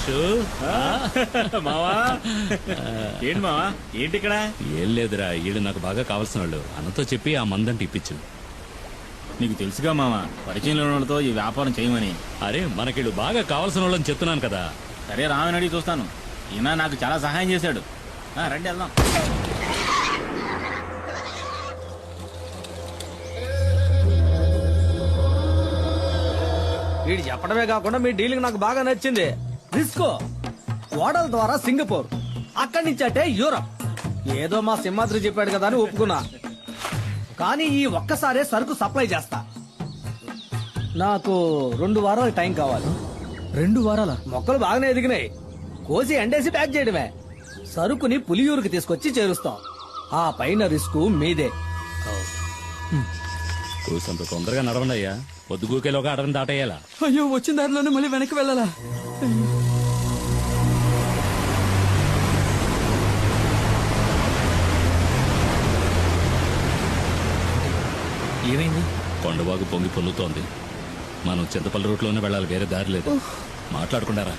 రమేష్ మావా ఏంటి మావా ఏంటి ఇక్కడ? ఏం లేదురా, ఈడు నాకు బాగా కావాల్సిన వాళ్ళు. అన్నతో చెప్పి ఆ మందంటి ఇప్పించు. నీకు తెలుసుగా మావా, పరిచయంలో ఉన్న వాళ్ళతో ఈ వ్యాపారం చేయమని. అరే మనకిడు బాగా కావాల్సిన వాళ్ళని చెప్తున్నాను కదా. సరే రామని అడిగి చూస్తాను. ఈయన నాకు చాలా సహాయం చేశాడు. రండి వెళ్దాం. వీడు చెప్పడమే కాకుండా మీ డీలింగ్ నాకు బాగా నచ్చింది. రిస్కో ఓడల ద్వారా సింగపూర్, అక్కడి నుంచి అంటే యూరప్. ఏదో మా సింహాద్రి చెప్పాడు కదా అని ఒప్పుకున్నా. కానీ ఈ ఒక్కసారే సరుకు సప్లై చేస్తా. నాకు 2 వారాల టైం కావాలి. 2 వారాల? మొక్కలు బాగానే ఎదిగినాయి. కోసి ఎండేసి ప్యాక్ చేయడమే. సరుకుని పులియూరుకి తీసుకొచ్చి చేరుస్తాం. ఆ పైన రిస్క్ మీదే. కూసంత తొందరగా నడవండి అయ్యా. పొద్దుగూకేలోగా అడవిని దాటేయాలా? అయ్యో, వచ్చిన దారిలోనే మళ్ళీ వెనక్కి వెళ్ళాలా? ఏమైంది? కొండవాగు పొంగి పొల్లుతోంది. మనం చింతపల్లి రూట్లోనే వెళ్ళాలి, వేరే దారి లేదు. మాట్లాడుకున్నారా?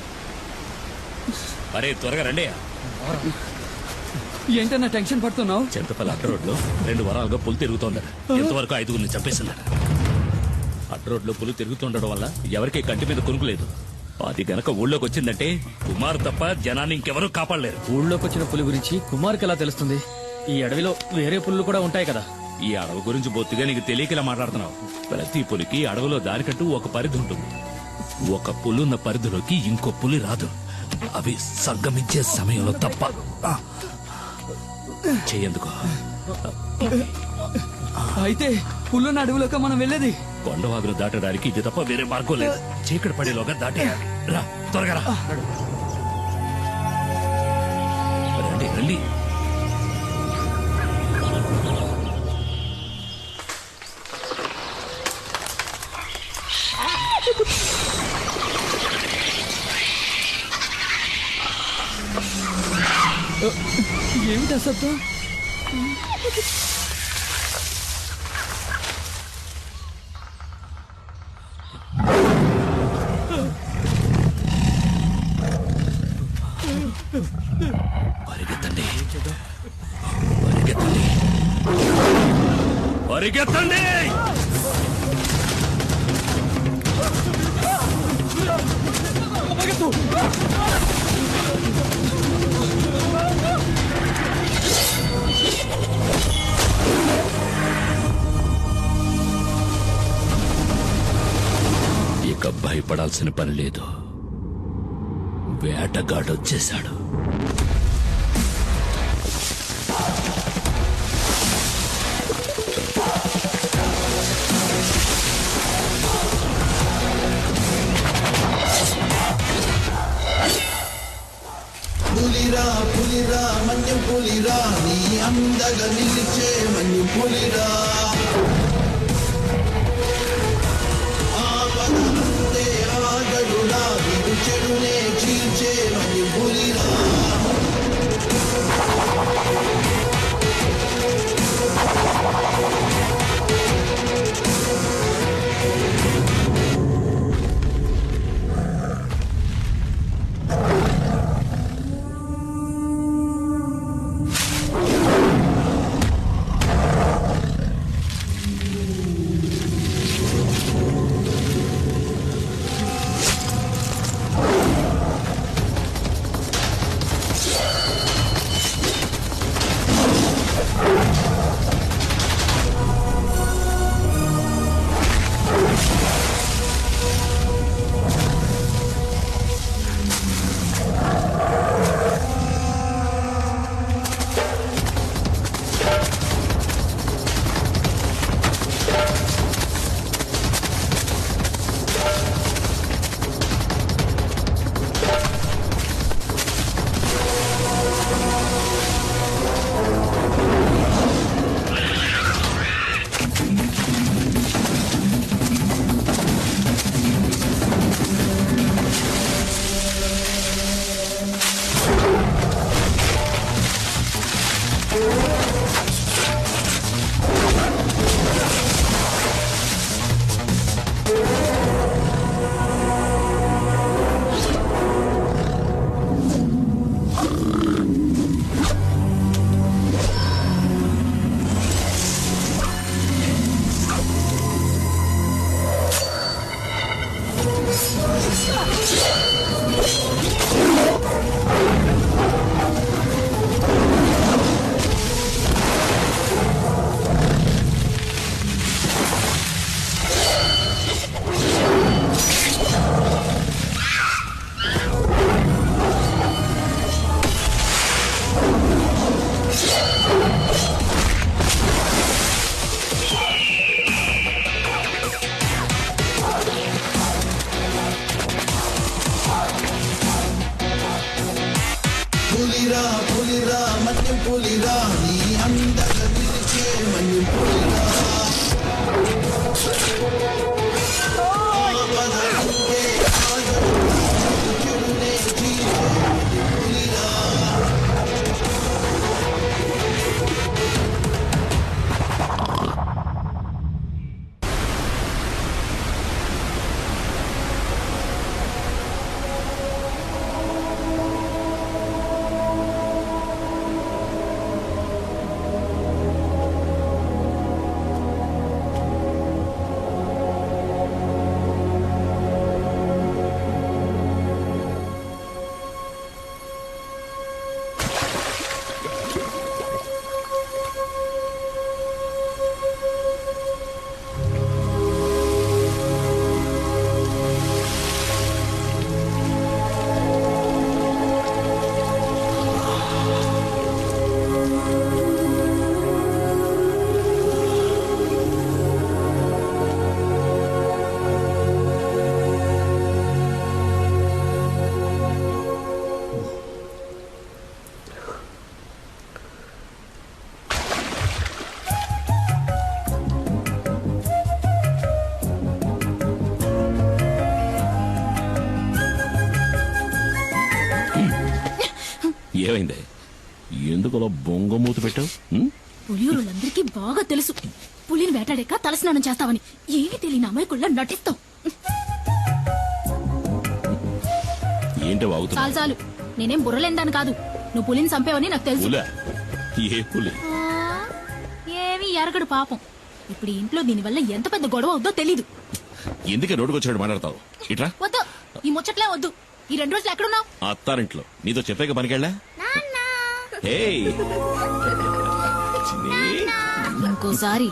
అరే త్వరగా రండి. ఏంటన్నా టెన్షన్ పడుతున్నావు? చింతపల్లి అడ్డ రోడ్లో 2 వారాలుగా పులి తిరుగుతోందట. ఇంతవరకు 5గురిని చంపేసిందట. అడ్డ రోడ్లో పులి తిరుగుతుండడం వల్ల ఎవరికి కంటి మీద కొనుక్కులేదు. అది గనక ఊళ్ళోకి వచ్చిందంటే కుమార్ తప్ప జనాన్ని ఇంకెవరూ కాపాడలేరు. ఊళ్ళోకి వచ్చిన పులి గురించి కుమార్కి ఎలా తెలుస్తుంది? ఈ అడవిలో వేరే పులులు కూడా ఉంటాయి కదా. ఈ అడవి గురించి బొత్తిగా నీకు తెలియకలా మాట్లాడుతున్నావు. ప్రతి పులికి అడవిలో దానికంటూ ఒక పరిధి ఉంటుంది. ఒక పులున్న పరిధిలోకి ఇంకో పులి రాదు. అవి సంగమించే సమయంలో తప్ప. చెయ్యేందుకు అయితే పుల్లున్న అడవిలోకి మనం వెళ్ళేది? కొండవాగులు దాటడానికి ఇది తప్ప వేరే మార్గం లేదు. చీకటి పడేలోగా దాటేయాలి. రా త్వరగా రా. రండి రండి. ఏమిటా శబ్దం? పరిగెత్తండి పరిగెత్తండి పరిగెత్తండి. ఇక భయపడాల్సిన పని లేదు. వేటగాడొచ్చేశాడు. పులిరా పులిరా మన్య పులిరా, నీ అందగా నిలిచే మన్య పులిరా. ఆపదంతే ఆగడురా, విడు చెడునే చీల్చే మన్య పులిరా. ఏమైంది? ఎందుకు అలా బొంగమూతి పెట్టావు? పులియూరులందరికీ బాగా తెలుసు పులిని వేటాడాక తలస్నానం చేస్తావని. ఏమీ తెలియని అమాయకుల్లా నటిస్తావు. ఏంటి వాగుతున్నా? చాలు చాలు, నేనేం బుర్రలేందాను కాదు. నువ్వు పులిని చంపేవని నాకు తెలుసు. పులా? ఏ పులి? ఆ, ఏమీ ఎరగడు పాపం. ఇప్పుడు ఈ ఇంట్లో దీనివల్ల ఎంత పెద్ద గొడవ అవుద్దో తెలీదు. ఎందుకే రోడ్డుకు వచ్చాడు మాట్లాడతావు? ఇట్రా. వద్దు, ఈ ముచ్చట్లే వద్దు. ఈ 2 రోజులు ఎక్కడున్నావు? అత్తారింట్లో నీతో చెప్పాక పనికెళ్ళా? ఏయ్, చిన్ని. ఇంకోసారి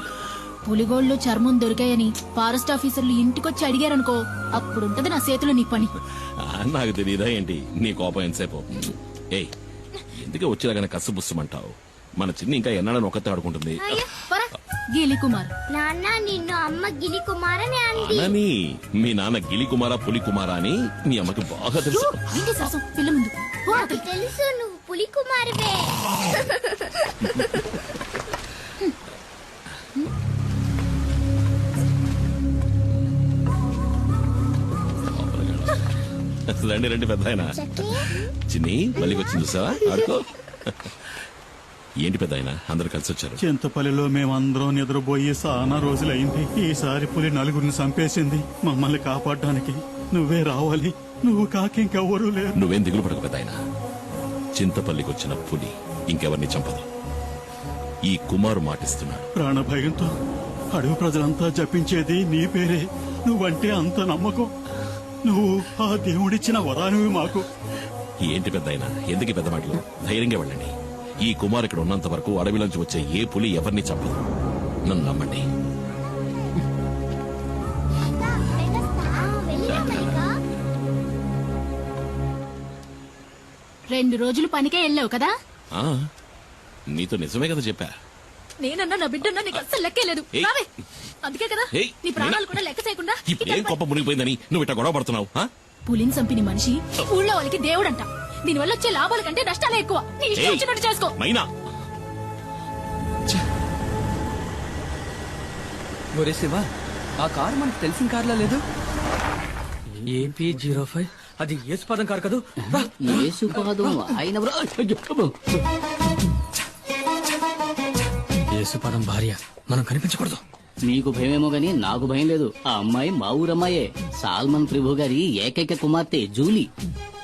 పులిగోళ్ళు చర్మం దొరికాయని ఫారెస్ట్ ఆఫీసర్లు ఇంటికొచ్చి అడిగారనుకో, అప్పుడుంటది నా చేతిలో నీ పని. నాకు తెలియదా ఏంటి నీ కోపం ఎంతసేపు? ఏయ్, ఎందుకే వచ్చేలాగానే కసు బుస్సమంటావు? మన చిన్ని ఇంకా ఎన్నాడని ఒక్కతే ఆడుకుంటుంది. గీలి కుమార్, నాన్న నిన్ను అమ్మ గిలి కుమారని అంది. అనని మీ నాన్న గిలి కుమారా పులి కుమారా అని మీ అమ్మకి బాగా తెలుసు. ఏంటి సరసం పిల్ల ముందు పో నాకు అవతలికి. తెలుసు నువ్వు పులి కుమారువే. రండి రండి పెద్ద ఆయన. చిన్ని మళ్ళీ వచ్చింది చూసావా? ఆడుకో. ఏంటి పెద్ద ఆయన అందరు కలిసి వచ్చారు? చింతపల్లిలో మేమందరం నిద్రపోయి చాలా రోజులైంది. ఈసారి పులి 4 చంపేసింది. మమ్మల్ని కాపాడడానికి నువ్వే రావాలి. నువ్వు కాక ఇంకెవరూ లేరు. నువ్వేం దిగులు పడకు పెద్ద ఆయన. చింతపల్లికి వచ్చిన పులి ఇంకెవరిని చంపదు. ఈ కుమారు మాటిస్తున్నాడు. ప్రాణభయంతో అడవి ప్రజలంతా జపించేది నీ పేరే. నువ్వంటే అంత నమ్మకం. నువ్వు ఆ దేవుడిచ్చిన వరానివి మాకు. ఏంటి పెద్ద ఆయన ఎందుకు ఈ పెద్ద మాటలు? ధైర్యంగా వెళ్ళండి. ఈ కుమార్ ఇక్కడ ఉన్నంత వరకు అడవిలోంచి వచ్చే ఏ పులి ఎవరిని చంపదు. నన్ను నమ్మండి. వెళ్ళిరా. 2 రోజులు పనికే వెళ్ళావు కదా? ఆ, నీతో నిజమే కదా చెప్పా. నేనన్నా నా బిడ్డన్నా నీకు అస్సలు లెక్కే లేదు. ఏయ్. రావే. అందుకే కదా ఏయ్, నీ ప్రాణాలు కూడా లెక్క చేయకుండా ఇప్పుడు ఏం కొప్ప మునిగిపోయిందని నువ్వు ఇట్లా గొడవ పడుతున్నావు? ఆ? పులిని చంపిన మనిషి ఊళ్ళో వాళ్ళకి దేవుడంట. దీనివల్ల వచ్చే లాభాల కంటే నష్టాలే ఎక్కువ. నీ ఇష్టం ఏయ్, వచ్చినట్టు చేసుకో. మైనా ఒరే శివ, ఆ కారు మనకు తెలిసిన కార్లా లేదు. AP05 అది యేసుపాదం కారు కదూ. రా. యేసుపాదం భార్య మనం కనిపించకూడదు. నీకు భయమేమో గాని నాకు భయం లేదు. ఆ అమ్మాయి మా ఊరమ్మాయే. సాల్మన్ ప్రభు గారి ఏకైక కుమార్తె జూలీ.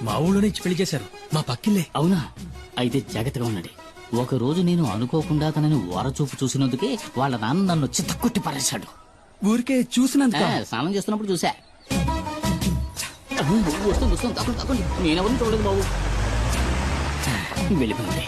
మా ఊళ్ళోనే ఇచ్చి పెళ్లి చేశారు. మా పక్కిల్లే. అవునా? అయితే జాగ్రత్తగా ఉండండి. ఒక రోజు నేను అనుకోకుండా తనని ఓరచూపు చూసినందుకే వాళ్ళ నాన్న నన్ను చిత్తకొట్టి పారేశాడు. ఊరికే చూసినందుక? స్నానం చేస్తున్నప్పుడు చూసా. వస్తుంది తప్పండి. నేనెవరిని చూడలేదు బాబు. వెళ్ళిపోయింది.